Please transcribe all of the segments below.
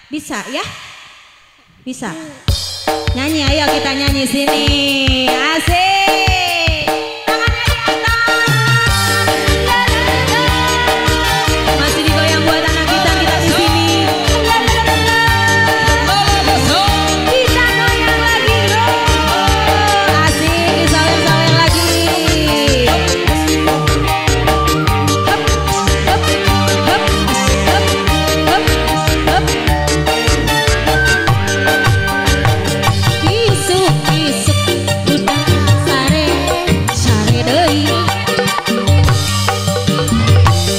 Bisa ya? Bisa. Nyanyi, ayo kita nyanyi sini. Asik. Tangannya di atas. La, la, la. Masih digoyang buat anak kita di sini. La, la, la, la. Kita goyang lagi bro. Asik, disawer-sawer lagi. Hup, hup, hup, hup, hup, hup. Isuk-isuk udah sare deui.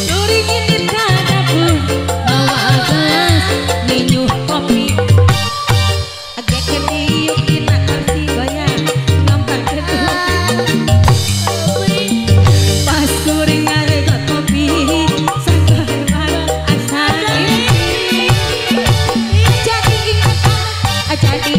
Turingin di dapur bawa gelas minum kopi. Agekeun diuk dina kursi goyang ngampak kedua. Pas kuring ngaregot kopi sagar bareng asa jadi